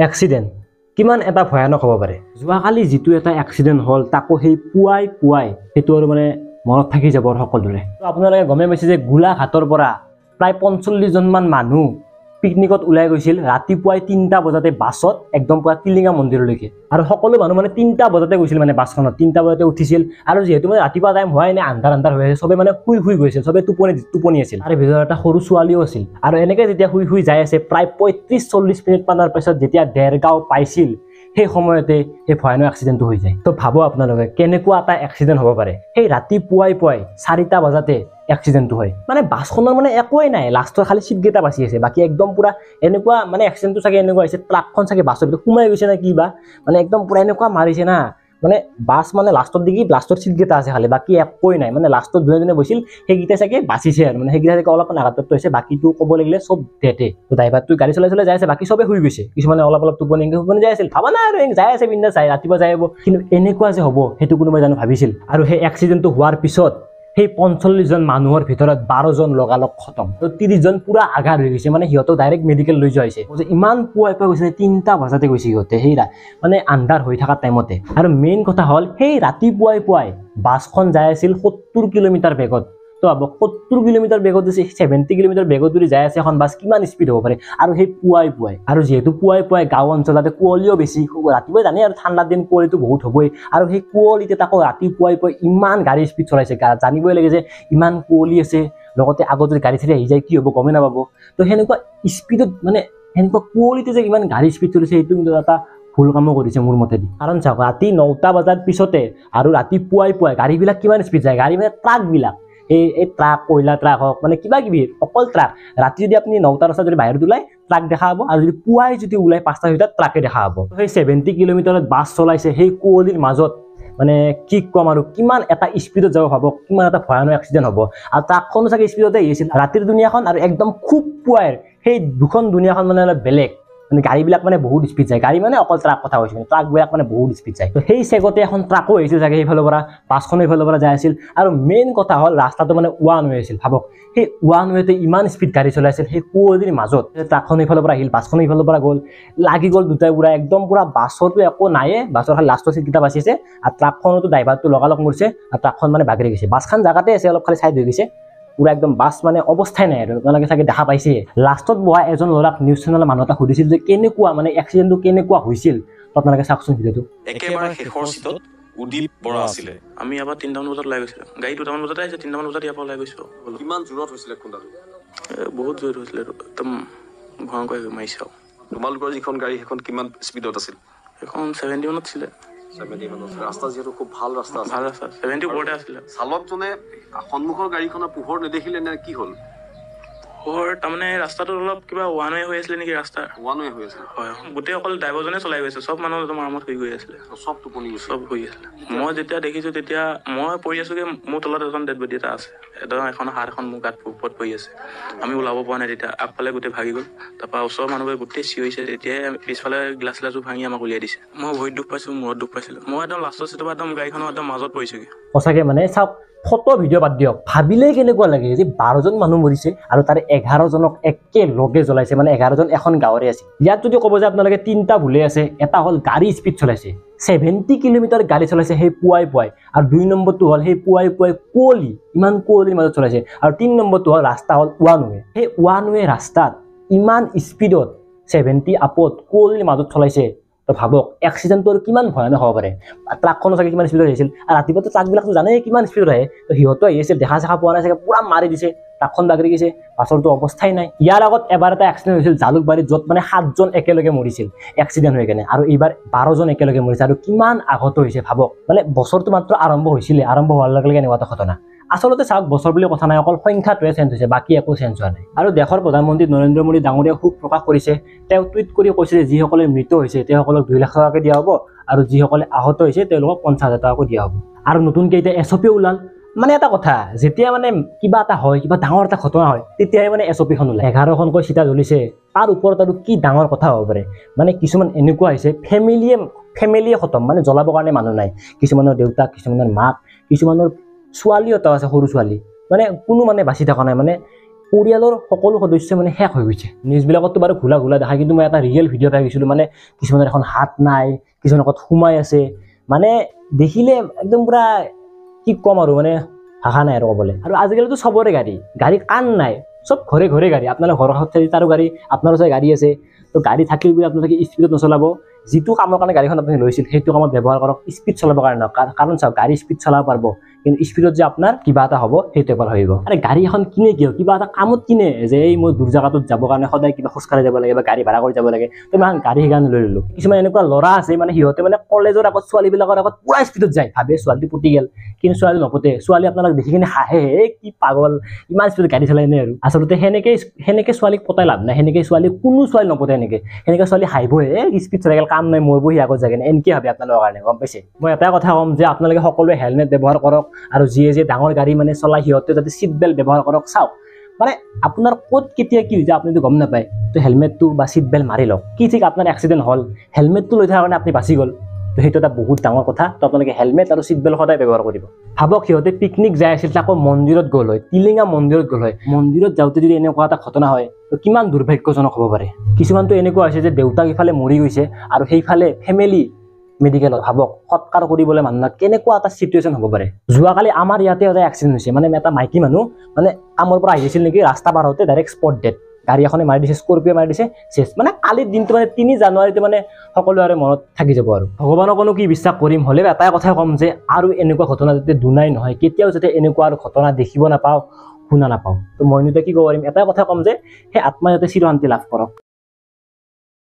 Accident কিমান এটা ভয়ানক হ'ব পাৰে। যোৱাকালি যিটো এটা এক্সিডেণ্ট হ'ল তাকো সেই পুৱাই সেইটো আৰু মানে মনত থাকি যাব সকলোৰে। তো আপোনালোকে গমেই পাইছে যে গোলাঘাটৰ পৰা প্ৰায় ৪৫ জনমান মানুহ পিকনিকত ওলাই গৈছিল ৰাতিপুৱাই ৩টা বজাতে বাছত একদম পুৰা টিলিঙা মন্দিৰলৈকে। আৰু সকলো মানুহ মানে ৩টা বজাতে গৈছিল, মানে বাছখনত ৩টা বজাতে উঠিছিল। আৰু যিহেতু মানে ৰাতিপুৱা টাইম হোৱাই নাই, আন্ধাৰ হৈ আছে, চবে মানে শুই গৈছিল, চবে টোপনি আছিল। আৰু ভিতৰত এটা সৰু ছোৱালীও আছিল। আৰু এনেকৈ যেতিয়া শুই যাই আছে প্ৰায় ৩৫-৪০ মিনিট মানৰ পিছত যেতিয়া দেৰগাঁও পাইছিল, সেই সময়তে সেই ভয়ানক এক্সিডেণ্টটো হৈ যায়। তো ভাবো আপোনালোকে কেনেকুৱা এটা এক্সিডেণ্ট হ'ব পাৰে। সেই ৰাতিপুৱাই ৪টা বজাতে এক্সিডেণ্টটো হয়। মানে বাছখনৰ মানে একোৱেই নাই, লাষ্টৰ খালি চিটকেইটা বাচি আছে, বাকী একদম পুৰা এনেকুৱা মানে এক্সিডেণ্টটো চাগে এনেকুৱা হৈছে, ট্ৰাকখন চাগে বাছৰ ভিতৰত সোমাই গৈছে নে কি বা, মানে একদম পুৰা এনেকুৱা মাৰিছে না, মানে বাছ মানে লাষ্টৰ দিকে লাষ্টৰ চিটকেইটা আছে খালি, বাকী একোৱেই নাই। মানে লাষ্টত যোনে বৈছিল সেইকেইটা চাগে বাচিছে আৰু, মানে সেইকেইটা চাগে অলপমান আঘাতপ্ৰাপ্ত হৈছে, বাকীটো ক'ব লাগিলে চব ডেটে। তো ড্ৰাইভাৰটো গাড়ী চলাই যাই আছে, বাকী চবে শুই গৈছে, কিছুমানে অলপ টোপনি যাই আছিল, ভাবা নাই আৰু যাই আছে বিন্দাছ, যাই ৰাতিপুৱা যাই আহিব। কিন্তু এনেকুৱা যে হ'ব সেইটো কোনোবাই জানো ভাবিছিল? আৰু সেই এক্সিডেণ্টটো হোৱাৰ পিছত সেই ৪৫ জন মানুহৰ ভিতৰত ১২ জন লগালগ খতম, তো ৩০ জন পুৰা আঘাত হৈ গৈছে। মানে সিহঁতক ডাইৰেক্ট মেডিকেল লৈ যোৱা হৈছে। ইমান পুৱাই গৈছে, ৩টা বজাতে গৈছে সিহঁতে, সেই মানে আন্ধাৰ হৈ থকা টাইমতে। আৰু মেইন কথা হ'ল সেই ৰাতিপুৱাই বাছখন যাই আছিল ৭০ কিলোমিটাৰ বেগত। তো ৭০ কিলোমিটাৰ বেগত দিছে, 70 কিলোমিটাৰ বেগত যদি যাই আছে এখন বাছ, কিমান স্পীড হ'ব পাৰে? আৰু সেই পুৱাই আৰু যিহেতু পুৱাই গাঁও অঞ্চলতে কুঁৱলীও বেছি, ৰাতিপুৱাই জানে আৰু ঠাণ্ডাৰ দিন কুঁৱলীটো বহুত হ'বই। আৰু সেই কুঁৱলীতে তাকো ৰাতিপুৱাই ইমান গাড়ী স্পীড চলাইছে, জানিবই লাগে যে ইমান কুঁৱলী আছে, লগতে আগত যদি গাড়ী চাড়ী আহি যায় কি হ'ব গমেই নাপাব। তো সেনেকুৱা স্পীডত, মানে সেনেকুৱা কুঁৱলীতে যে ইমান গাড়ী স্পীড চলিছে, সেইটো কিন্তু এটা ভুল কামো কৰিছে মোৰ মতেদি। কাৰণ চাওক, ৰাতি ৯টা বজাৰ পিছতে আৰু ৰাতিপুৱাই গাড়ীবিলাক কিমান স্পীড যায়, গাড়ী মানে ট্ৰাকবিলাক, এই ট্ৰাক, কয়লা ট্ৰাক হওক, মানে কিবা কিবি অকল ট্ৰাক। ৰাতি যদি আপুনি 9টা বজাত যদি বাহিৰত ওলাই, ট্ৰাক দেখা পাব, আৰু যদি পুৱাই যদি ওলাই 5টা ছয়টাত ট্ৰাকে দেখা পাব। সেই 70 কিলোমিটাৰত বাছ চলাইছে সেই কুঁৱলীৰ মাজত, মানে কি ক'ম আৰু, কিমান এটা স্পীডত যাব ভাবক, কিমান এটা ভয়ানক এক্সিডেণ্ট হ'ব। আৰু ট্ৰাকখনো চাগে স্পীডতে আহিছিল, ৰাতিৰ দুনিয়াখন আৰু একদম খুব পুৱাইৰ সেই দুখন দুনিয়াখন মানে অলপ বেলেগ। মানে গাড়ীবিলাক মানে বহুত স্পীড যায়, গাড়ী মানে অকল ট্ৰাক কথা কৈছোঁ, ট্ৰাকবিলাক মানে বহুত স্পীড যায়। তো সেই চেগতে এখন ট্ৰাকো আহিছিল চাগে সেইফালৰ পৰা, বাছখনো সেইফালৰ পৰা যাই আছিল। আৰু মেইন কথা হ'ল ৰাস্তাটো মানে ওৱান ৱে আছিল, ভাবক সেই ওৱান ৱেতে ইমান স্পীড গাড়ী চলাইছিল সেই কুঁৱলীৰ মাজত। ট্ৰাকখন এইফালৰ পৰা আহিল, বাছখন এইফালৰ পৰা গ'ল, লাগি গ'ল দুটাই পুৰা, একদম পুৰা। বাছৰটো একো নাইয়ে, বাছৰ খালি লাষ্টৰ চিটকেইটা বাচিছে, আৰু ট্ৰাকখনতো ড্ৰাইভাৰটো লগালগ মৰিছে, আৰু ট্ৰাকখন মানে বাগৰি গৈছে। বাছখন জাগাতে আছে, অলপ খালি চাইড হৈ গৈছে, পুৰা একদম বাছ মানে অৱস্থাই নাই আৰু। আপোনালোকে চাগে দেখা পাইছে। লাষ্টত বহা এজন ল'ৰাক নিউজ চেনেলৰ মানুহ এটা সুধিছিল যে কেনেকুৱা মানে এক্সিডেণ্টটো কেনেকুৱা হৈছিল। আপোনালোকে চাওকচোন ভিডিঅ'টো। একেবাৰে শেষৰ চিটত উদীপ বৰা আছিলে। আমি ইয়াৰ পৰা 3টামান বজাত ওলাই গৈছিলোঁ, গাড়ী 2টামান বজাতে আহিছে, 3টামান বজাত ইয়াৰ পৰা ওলাই গৈছোঁ। কিমান জোৰত হৈছিলে খুন্দাটো? বহুত জোৰত হৈছিলে, একদম ভয়ংকৰ মাৰিছে আৰু। তোমালোকৰ যিখন গাড়ী সেইখন কিমান স্পীডত আছিল? সেইখন 70 মানত আছিলে। 70 মানত। ৰাস্তা যিহেতু খুব ভাল ৰাস্তা আছিল। ভাল ৰাস্তা, 70 ওপৰতে আছিলে। চালকজনে সন্মুখৰ গাড়ীখনৰ পোহৰ নেদেখিলে নে কি হ'ল? তাৰমানে ৰাস্তাটো অলপ কিবা ওৱান ৱে হৈ আছিলে নেকি, ৰাস্তা ওৱান ৱে হৈ আছিল। হয়, গোটেই অকল ড্ৰাইভাৰজনে চলাই গৈছে, চব মানুহ একদম আৰামত শুই গৈ আছিলে, চব টোপনি গৈছে, চব শুই আছিলে। মই যেতিয়া দেখিছোঁ তেতিয়া মই পৰি আছোঁগৈ, মোৰ তলত এজন ডেড বডি এটা আছে, এখন হাত এখন মোৰ গাত ওপৰত পৰি আছে। আমি ওলাব পৰা নাই তেতিয়া, আগফালে গোটেই ভাগি গ'ল। তাৰপৰা ওচৰৰ মানুহবোৰে গোটেই চিঞৰিছে, তেতিয়াই পিছফালে গ্লাছটো ভাঙি আমাক উলিয়াই দিছে। মই ভৰিত দুখ পাইছোঁ, মূৰত দুখ পাইছিলোঁ। মই একদম লাষ্টৰ চিটৰ পৰা একদম গাড়ীখনৰ একদম মাজত পৰিছোঁগৈ। সঁচাকৈ মানে চাওক, ফটো ভিডিঅ' বাদ দিয়ক, ভাবিলেই কেনেকুৱা লাগে যে 12জন মানুহ মৰিছে আৰু তাৰে 11জনক একেলগে জ্বলাইছে। মানে 11জন এখন গাঁৱৰে আছিল। ইয়াত যদি ক'ব যে আপোনালোকে 3টা ভুলে আছে, এটা হ'ল গাড়ী স্পীড চলাইছে, 70 কিলোমিটাৰ গাড়ী চলাইছে সেই পুৱাই, আৰু 2 নম্বৰটো হ'ল সেই পুৱাই কুঁৱলী, ইমান কুঁৱলীৰ মাজত চলাইছে, আৰু 3 নম্বৰটো হ'ল ৰাস্তা হ'ল ওৱান ৱে। সেই ওৱান ৱে ৰাস্তাত ইমান স্পীডত 70 আপত কুঁৱলীৰ মাজত চলাইছে। তো ভাবক এক্সিডেণ্টটো আৰু কিমান ভয়ানক হ'ব পাৰে। ট্ৰাকখনো চাগে কিমান স্পীডত আহিছিল, আৰু ৰাতিপুৱাতো ট্ৰাকবিলাকতো জানেই কিমান স্পীডত আহে। তো সিহঁতো আহি আছিল, দেখা পোৱা নাই চাগে, পুৰা মাৰি দিছে, ট্ৰাকখন বাগৰি গৈছে, বাছৰতো অৱস্থাই নাই। ইয়াৰ আগত এবাৰ এটা এক্সিডেণ্ট হৈছিল জালুকবাৰীত, য'ত মানে 7জন একেলগে মৰিছিল এক্সিডেণ্ট হৈ কেনে, আৰু এইবাৰ 12জন একেলগে মৰিছে, আৰু কিমান আঘাত হৈছে ভাবক। মানে বছৰটো মাত্ৰ আৰম্ভ হৈছিলে, আৰম্ভ হোৱাৰ লগে লগে এনেকুৱা এটা ঘটনা। আচলতে চাওক, বছৰ বুলি কথা নাই, অকল সংখ্যাটোৱে চেঞ্জ হৈছে, বাকী একো চেঞ্জ হোৱা নাই। আৰু দেশৰ প্ৰধানমন্ত্ৰী নৰেন্দ্ৰ মোদী ডাঙৰীয়াই শোক প্ৰকাশ কৰিছে। তেওঁ টুইট কৰি কৈছে যে যিসকলে মৃত হৈছে তেওঁলোকক 2 লাখ টকাকৈ দিয়া হ'ব, আৰু যিসকলে আহত হৈছে তেওঁলোকক 50,000 টকাকৈ দিয়া হ'ব। আৰু নতুনকৈ এতিয়া SOP ওলাল। মানে এটা কথা, যেতিয়া মানে কিবা এটা হয়, কিবা ডাঙৰ এটা ঘটনা হয়, তেতিয়াহে মানে SOPখন ওলায়। 11খনকৈ চিতা জ্বলিছে, তাৰ ওপৰত আৰু কি ডাঙৰ কথা হ'ব পাৰে। মানে কিছুমান এনেকুৱা হৈছে, ফেমিলিয়ে খতম, মানে জ্বলাবৰ কাৰণে মানুহ নাই। কিছুমানৰ দেউতাক, কিছুমানৰ মাক, কিছুমানৰ ছোৱালী এটা আছে, সৰু ছোৱালী, মানে কোনো মানে বাচি থকা নাই। মানে পৰিয়ালৰ সকলো সদস্য মানে শেষ হৈ গৈছে নিউজবিলাকতো বাৰু ঘোলা ঘোলা দেখায় কিন্তু মই এটা ৰিয়েল ভিডিঅ' পাই গৈছিলোঁ মানে কিছুমানৰ এখন হাত নাই কিছুমানৰ ক'ত সোমাই আছে মানে দেখিলে একদম পুৰা কি ক'ম আৰু মানে ভাষা নাই আৰু ক'বলৈ আৰু আজিকালিতো চবৰে গাড়ী কাণ নাই চব ঘৰে ঘৰে গাড়ী আপোনালোকৰ ঘৰৰ কাষত তাৰো গাড়ী আপোনাৰো চাই গাড়ী আছে তো গাড়ী থাকিলে বুলি আপোনালোকে স্পীডত নচলাব যিটো কামৰ কাৰণে গাড়ীখন আপুনি লৈছিল সেইটো কামত ব্যৱহাৰ কৰক স্পীড চলাবৰ কাৰণে কাৰণ চাওক গাড়ী স্পীড চলাব পাৰিব কিন্তু স্পীডত যে আপোনাৰ কিবা এটা হ'ব সেইটো এবাৰ ভাবিব আৰে গাড়ী এখন কিনে কিয় কিবা এটা কামত কিনে যে এই মই দূৰ জেগাটোত যাবৰ কাৰণে সদায় কিবা খোজকাঢ়ি যাব লাগে বা গাড়ী ভাড়া কৰি যাব লাগে তো মই গাড়ী সেইকাৰণে লৈ ল'লোঁ কিছুমান এনেকুৱা ল'ৰা আছে মানে সিহঁতে মানে কলেজৰ আগত ছোৱালীবিলাকৰ আগত পুৰা স্পীডত যায় ভাবে ছোৱালীটো পুতি গ'ল কিন্তু ছোৱালী নপতে ছোৱালী আপোনালোক দেখি কিনে হাঁহে কি পাগল ইমান স্পীডত গাড়ী চলাই নে আৰু আচলতে সেনেকৈ ছোৱালীক পতাই লাভ নাই সেনেকৈ কোনো ছোৱালী নপতে সেনেকৈ ছোৱালী হাঁহিবহে স্পীড চলাই গ'ল কাম নাই মোৰ বহি আগত যায় এনেকৈ ভাবে আপোনালোকৰ কাৰণে গম পাইছে মই এটাই কথা ক'ম যে আপোনালোকে সকলোৱে হেলমেট ব্যৱহাৰ কৰক আৰু যিয়ে ডাঙৰ গাড়ী মানে চলাই সিহঁতে যাতে ছিট বেল্ট ব্যৱহাৰ কৰক চাওক মানে আপোনাৰ ক'ত কেতিয়া কি হৈ যায় আপুনিতো গম নাপায় তো হেলমেটটো বা ছিট বেল্ট মাৰি লওক কি ঠিক আপোনাৰ এক্সিডেণ্ট হ'ল হেলমেটটো লৈ থকাৰ কাৰণে আপুনি বাচি গ'ল তো সেইটো এটা বহুত ডাঙৰ কথা তো আপোনালোকে হেলমেট আৰু ছিট বেল্ট সদায় ব্যৱহাৰ কৰিব ভাবক সিহঁতে পিকনিক যাই আছিল তাকো মন্দিৰত গ'ল হয় টিলিঙা মন্দিৰত গ'ল হয় মন্দিৰত যাওঁতে যদি এনেকুৱা এটা ঘটনা হয় তো কিমান দুৰ্ভাগ্যজনক হ'ব পাৰে কিছুমানতো এনেকুৱা হৈছে যে দেউতাক ইফালে মৰি গৈছে আৰু সেইফালে ফেমিলি মেডিকেলত ভাবক সৎকাৰ কৰিবলৈ মানুহ কেনেকুৱা এটা চিটুৱেশ্যন হ'ব পাৰে যোৱাকালি আমাৰ ইয়াতে এটা এক্সিডেণ্ট হৈছে মানে এটা মাইকী মানুহ মানে কামৰ পৰা আহিছিল নেকি ৰাস্তা পাৰ হওঁতে ডাইৰেক্ট স্পট ডেড গাড়ী এখনে মাৰি দিছে স্কৰপিঅ মাৰি দিছে চেছ মানে কালিৰ দিনটো মানে 3 জানুৱাৰীতে মানে সকলোৰে মনত থাকি যাব আৰু ভগৱানকনো কি বিশ্বাস কৰিম হ'লেও এটাই কথা ক'ম যে আৰু এনেকুৱা ঘটনা যাতে দুনাই নহয় কেতিয়াও যাতে এনেকুৱা আৰু ঘটনা দেখিব নাপাওঁ শুনা নাপাওঁ তো মইনো কি ক'ব পাৰিম এটাই কথা ক'ম যে সেই আত্মাই যাতে চিৰশান্তি লাভ কৰক